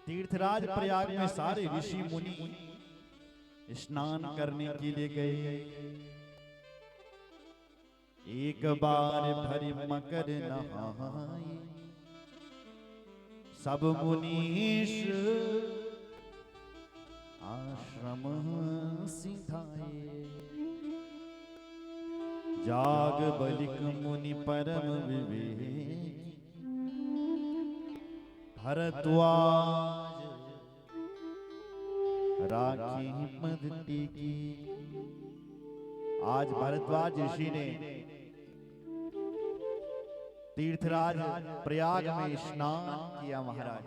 तीर्थराज प्रयाग में सारे ऋषि मुनि स्नान करने के लिए गए। एक बार भरी मकर नहाए, सब मुनीश आश्रम सिधाए। जाग बलिक मुनि परम विवेक, भरद्वाज राखी मद टीकी। आज भरद्वाज ऋषि ने तीर्थराज प्रयाग में स्नान किया महाराज।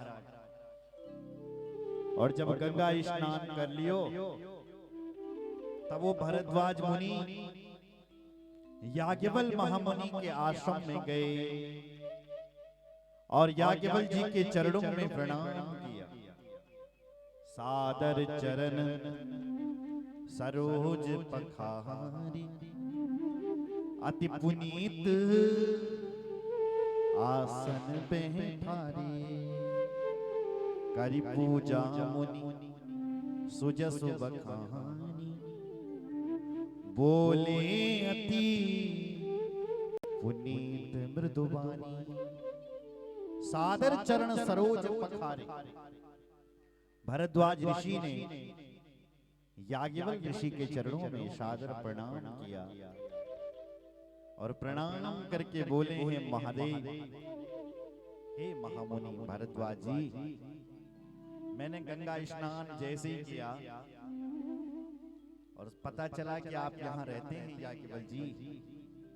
और जब गंगा स्नान कर लियो तब वो भरद्वाज मुनि याज्ञवल महामुनि के आश्रम में गए और याज्ञवल जी के चरणों में प्रणाम किया। सादर चरण सरोज पखारी, अति पुनीत आसन बैठारी। करी पूजा मुनि सुजसु बखानी, बोले अति पुनीत मृदुवानी। सादर चरण सरोज पखारे। भरद्वाज ऋषि ने याज्ञवल ऋषि के चरणों में सादर प्रणाम किया और प्रणाम करके बोले हैं महादेव, हे महामुनि भरद्वाज जी, मैंने गंगा स्नान जैसे ही किया और पता चला कि आप यहाँ रहते हैं याज्ञवल जी,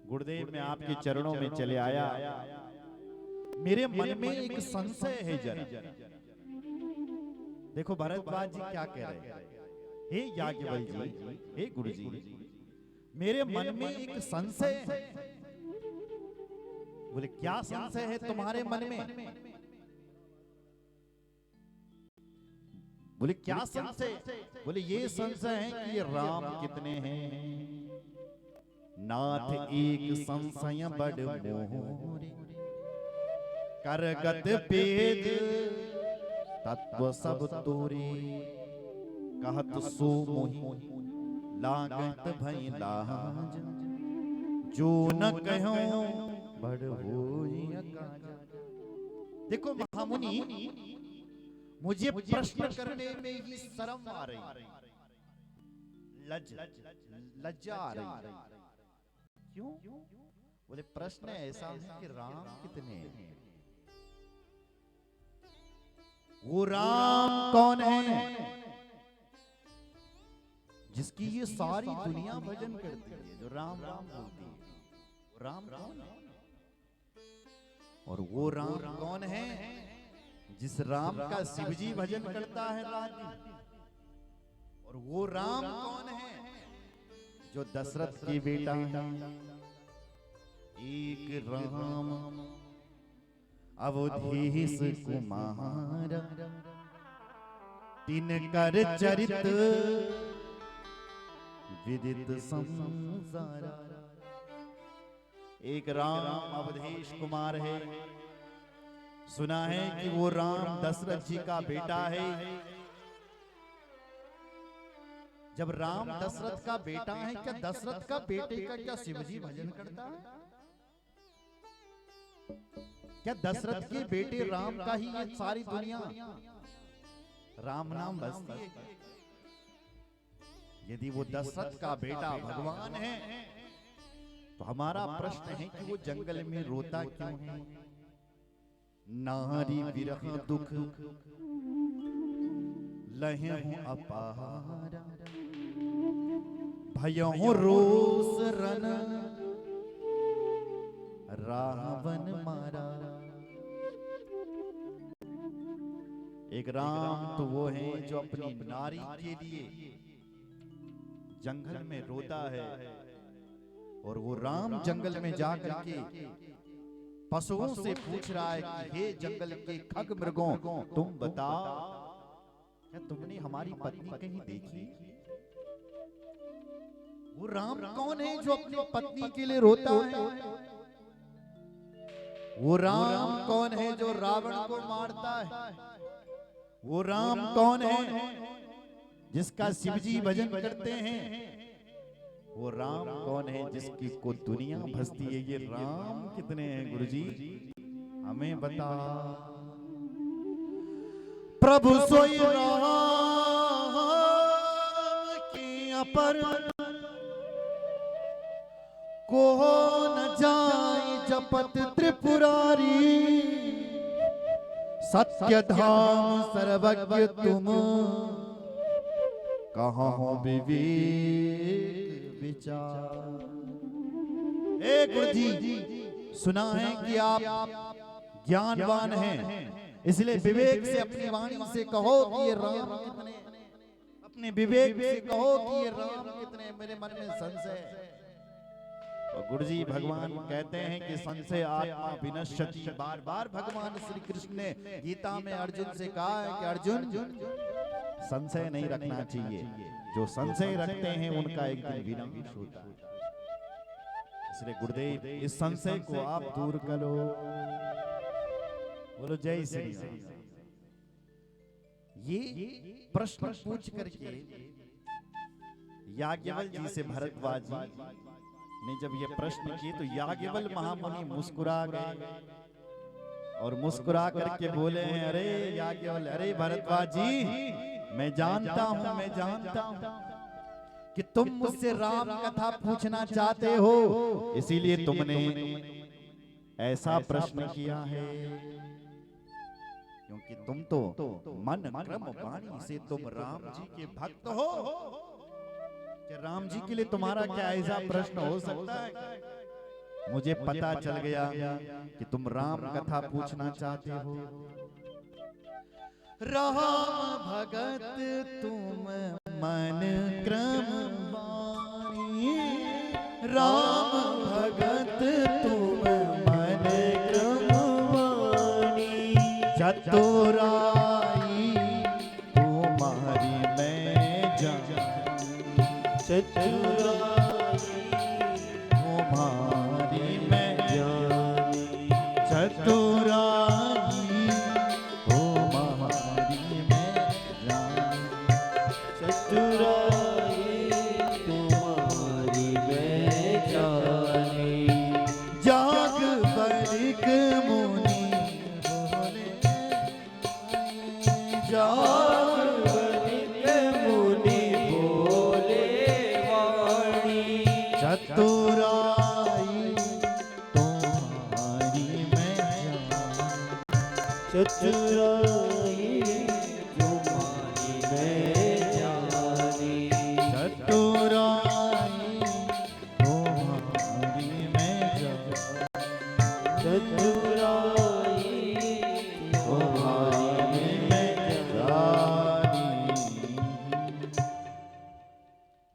गुरुदेव मैं आपके चरणों में चले आया। मेरे मन में एक संशय है जरा। देखो भरद्वाज जी क्या कह रहे हैं, हे याज्ञवल जी, हे गुरु जी, मेरे मन में एक संशय है। बोले क्या संशय है तुम्हारे मन में? बोले क्या संशय? बोले ये संशय है कि ये राम कितने हैं। नाथ एक संशय बड़ मोरे, करगत पेद तत्व सब तोरे। कहत सो मोहि लागत भई लाज, जो न कहो बड़ होई अकाज। देखो महामुनि, मुझे प्रश्न करने में ही शर्म आ रही, लज्जा आ रही। क्यों? बोले प्रश्न ऐसा है कि राम कितने हैं। वो राम कौन है जिसकी ये सारी दुनिया भजन करती है, जो राम राम बोलती है? राम कौन है? और वो राम कौन है जिस राम का शिवजी भजन करता है रात दिन? और वो राम कौन है जो दशरथ की बेटा है? एक राम अवधेश कुमार, तिनकर चरित विदित संसार। एक राम अवधेश कुमार है, सुना है कि वो राम दशरथ जी का बेटा है। जब राम दशरथ का बेटा है, क्या दशरथ का बेटे का क्या शिवजी भजन करता है? क्या दशरथ के बेटे राम का ही ये सारी दुनिया राम नाम बसती है? यदि वो दशरथ का बेटा भगवान है तो हमारा प्रश्न है कि वो जंगल में रोता क्यों है? नारी विरह दुख लहु अपार, भयहु रोष रन रावण मारा। एक राम तो वो है जो अपनी नारी के लिए जंगल में रोता है, और वो राम जंगल में जाकर के पशुओं से पूछ रहा है कि हे जंगल के खग मृगों, तुम बताओ, क्या तुमने हमारी पत्नी कहीं देखी? वो राम कौन है जो अपनी पत्नी के लिए रोता है? वो राम कौन है जो रावण को मारता है? वो राम कौन है जिसका शिवजी भजन करते हैं? वो राम कौन है जिसकी को दुनिया भजती है? ये राम कितने हैं गुरुजी, हमें बता। प्रभु सोई राम की अपर को न जाए जपत त्रिपुरारी। सत्य धाम सर्वज्ञ तुम कहाँ हो विवेक विचार। ए गुरुजी, सुना है कि आप ज्ञानवान हैं, इसलिए विवेक से अपनी वाणी से कहो कि ये राम कितने, अपने विवेक से कहो कि ये राम कितने, मेरे मन में संशय है। और गुरुजी भगवान कहते हैं कि संशय आत्मा विनश्यति। बार बार भगवान श्री कृष्ण ने गीता में अर्जुन से कहा है कि अर्जुन संशय नहीं रखना चाहिए, जो संशय रखते हैं उनका एक दिन विनाश होता है। इसलिए गुरुदेव इस संशय को आप दूर करो। बोलो जय श्री राम। ये प्रश्न पूछ करके याज्ञवल जी से भरद्वाज जी ने जब ये प्रश्न किए तो याज्ञवल महामुनि मुस्कुरा गए और मुस्कुरा करके बोले हैं, अरे याज्ञवल, अरे भरद्वाज जी, मैं जानता हूं कि तुम मुझसे राम कथा पूछना चाहते हो, इसीलिए तुमने ऐसा प्रश्न किया है। क्योंकि तुम तो मन क्रम वाणी से तुम राम जी के भक्त हो, कि राम जी के लिए तुम्हारा क्या ऐसा प्रश्न हो सकता है? मुझे पता चल गया कि तुम राम कथा पूछना चाहते हो। राम भगत तुम मन क्रम वाणी, राम भगत तुम मन क्रम वाणी, चतुराई तुम्हारी मैं जानी, चतुराई तुम्हारी मैं जानी, चतुराई तुम्हारी मैं जानी, चतुराई तुम्हारी मैं जानी। जाग बरिक मुनि बोले, जाग बरिक मुनि बोले वाणी, चतुराई तुम्हारी मैं जानी, चतुराई तुम्हारी मैं जानी, चतुराई तुम्हारी मैं जानी, चतुराई तुम्हारी मैं जानी।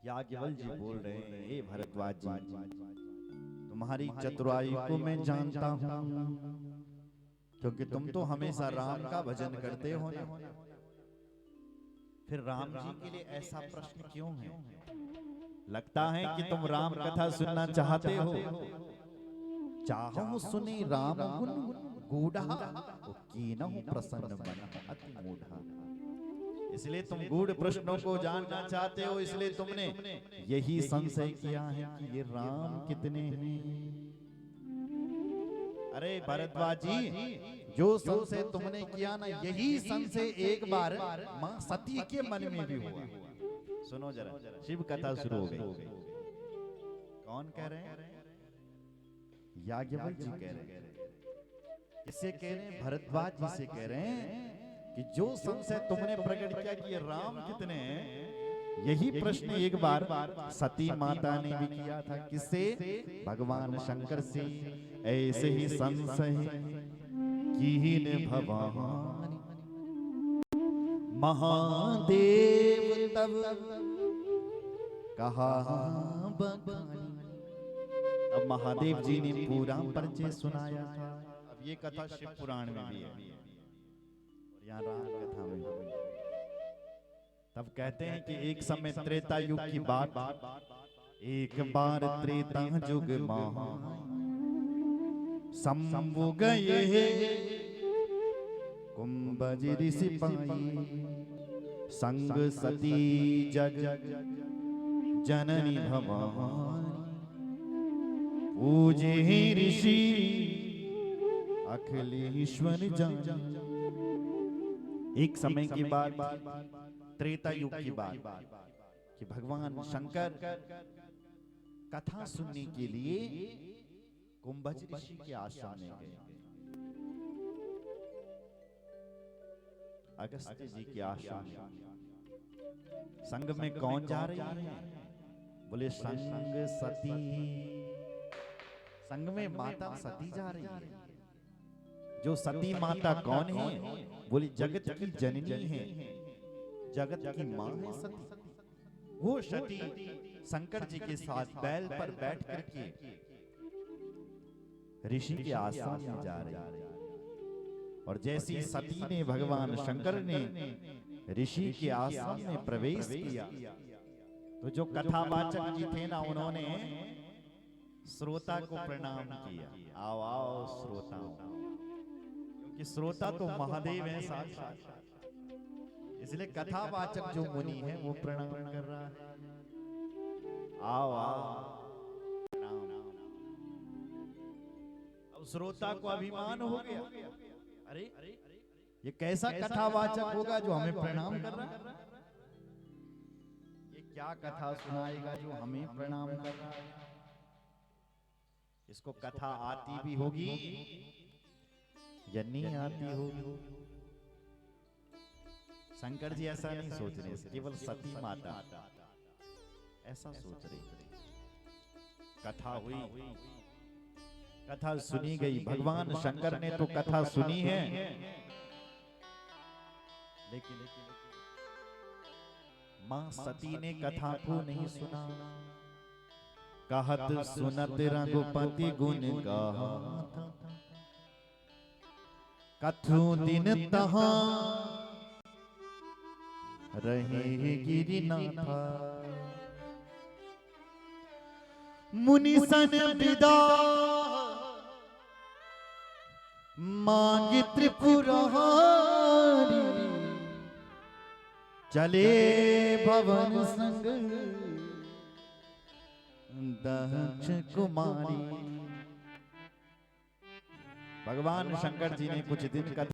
याज्ञवल जी बोल रहे हैं, हे भरद्वाज जी, तुम्हारी चतुराई को मैं जानता हूँ, क्योंकि तुम तो हमेशा राम का भजन करते हो ना। फिर राम जी के लिए ऐसा प्रश्न क्यों है? लगता है कि तुम राम कथा सुनना चाहते हो। चाहो सुने राम गुण गूढ़ा, कीनहु प्रसन्न मन अति मूढ़ा। इसलिए तुम गूढ़ प्रश्नों को जानना चाहते हो, इसलिए तुमने यही संशय किया है कि ये राम कितने हैं। अरे भरद्वाज जी, जो संशय तुमने किया ना, यही संशय एक बार मां सती के मन में भी हुआ। सुनो जरा, शिव कथा शुरू हो गई। कौन कह रहे हैं? याज्ञवल जी कह रहे हैं। किससे कह रहे हैं? भरद्वाज जी से कह रहे हैं कि जो संशय तुमने प्रकट किया कि ये राम कितने हैं, यही प्रश्न एक बार सती माता ने भी किया था। किससे? भगवान शंकर से। ऐसे ही संशय कीन भवानी, महादेव तब कहा बखानी। अब महादेव जी ने पूरा परिचय सुनाया था। अब ये कथा शिव पुराण में भी है, यहाँ राम कथा में। तब कहते हैं कि एक समय त्रेता युग की बात, एक बार त्रेता युग महा शंभु गए कुंभज ऋषि पाई संग सती जग जननी भवानी पूजे ऋषि अखिलेश्वर जान। एक समय की बात, त्रेता युग की बात, कि भगवान शंकर कथा सुनने के लिए कुंभज ऋषि के आश्रम में गए। अगस्त जी के आश्रम में संग में कौन जा रही है? बोले संग सती। संग में माता सती जा रही है। जो सती माता कौन है? बोली जगत की जननी है, जगत की मां है सती। वो सती शंकर जी के साथ बैल पर बैठ करके ऋषि के आश्रम में जा रही है। और जैसी सती ने भगवान शंकर ने ऋषि के आश्रम में प्रवेश किया, तो जो कथावाचक जी थे ना, उन्होंने श्रोता को प्रणाम किया। आओ आओ श्रोताओं, क्योंकि श्रोता तो महादेव है साक्षात, इसलिए कथावाचक जो मुनि है वो प्रणाम कर रहा है। आओ आओ प्रणाम। अब श्रोता को अभिमान हो गया, अरे ये कैसा कथावाचक होगा जो हमें प्रणाम कर रहा है? ये क्या कथा सुनाएगा जो हमें प्रणाम कर रहा है? इसको कथा आती भी होगी या नहीं आती होगी? शंकर जी ऐसा नहीं सोच रहे, केवल सती माता ऐसा सोच रही। कथा हुई, कथा सुनी गई, भगवान शंकर ने तो कथा सुनी है, लेकिन मां सती ने कथा को नहीं सुना। कहत सुनत रघुपति गुण गाथा, कथु दिन तहां रहे गिरिनाथा। मुनि सन विदा मांगी त्रिपुरारी, चले भवन संग दक्ष कुमारी। भगवान शंकर जी ने कुछ दिन का